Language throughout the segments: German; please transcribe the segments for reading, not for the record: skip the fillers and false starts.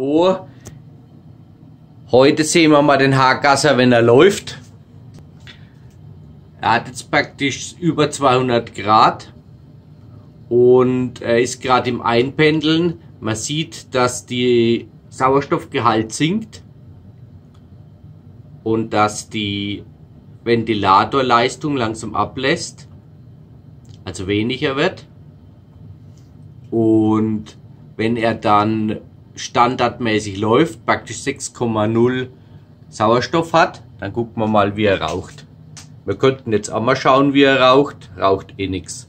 So, heute sehen wir mal den Haargasser, wenn er läuft. Er hat jetzt praktisch über 200 Grad und er ist gerade im Einpendeln. Man sieht, dass die Sauerstoffgehalt sinkt und dass die Ventilatorleistung langsam ablässt, also weniger wird. Und wenn er dann standardmäßig läuft, praktisch 6,0 Sauerstoff hat, dann gucken wir mal, wie er raucht. Wir könnten jetzt auch mal schauen, wie er raucht. Raucht eh nichts.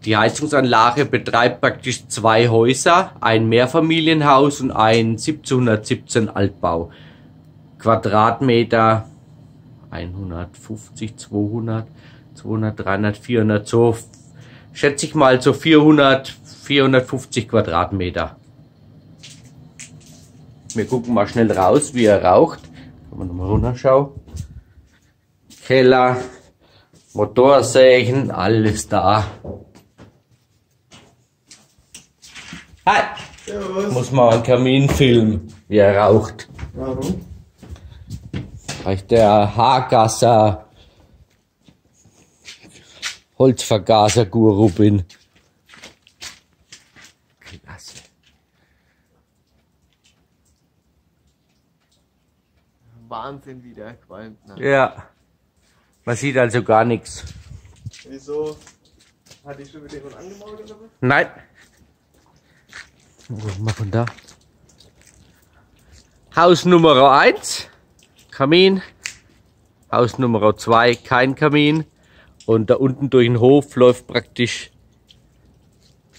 Die Heizungsanlage betreibt praktisch zwei Häuser, ein Mehrfamilienhaus und ein 1717 Altbau. Quadratmeter 150, 200, 200, 300, 400, so schätze ich mal so 400, 450 Quadratmeter. Wir gucken mal schnell raus, wie er raucht. Kann man nochmal runterschauen. Keller, Motorsägen, alles da. Hi! Servus. Muss mal einen Kamin filmen, wie er raucht. Warum? Weil ich der Haargasser Holzvergaser-Guru bin. Klasse. Wahnsinn, wie der qualmt. Ja. Man sieht also gar nichts. Wieso? Hatte ich schon mit jemandem angemault oder was? Nein. Mal von da. Haus Nummer 1, Kamin. Haus Nummer 2, kein Kamin. Und da unten durch den Hof läuft praktisch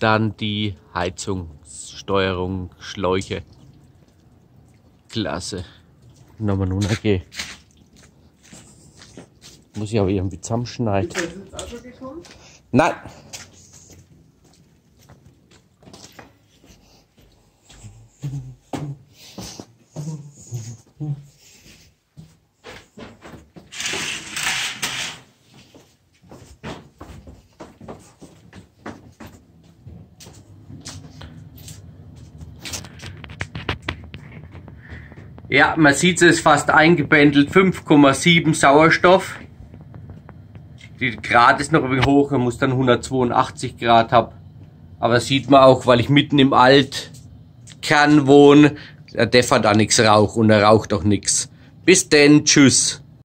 dann die Heizungssteuerung, Schläuche. Klasse. Nochmal runtergehen. Muss ich aber irgendwie zusammenschneiden. Ist der Sitz auch schon gekommen? Nein. Ja, man sieht, es ist fast eingependelt, 5,7 Sauerstoff. Die Grad ist noch ein wenig hoch, man muss dann 182 Grad haben. Aber sieht man auch, weil ich mitten im Altkern wohne, der darf da nichts rauchen und er raucht auch nichts. Bis denn, tschüss.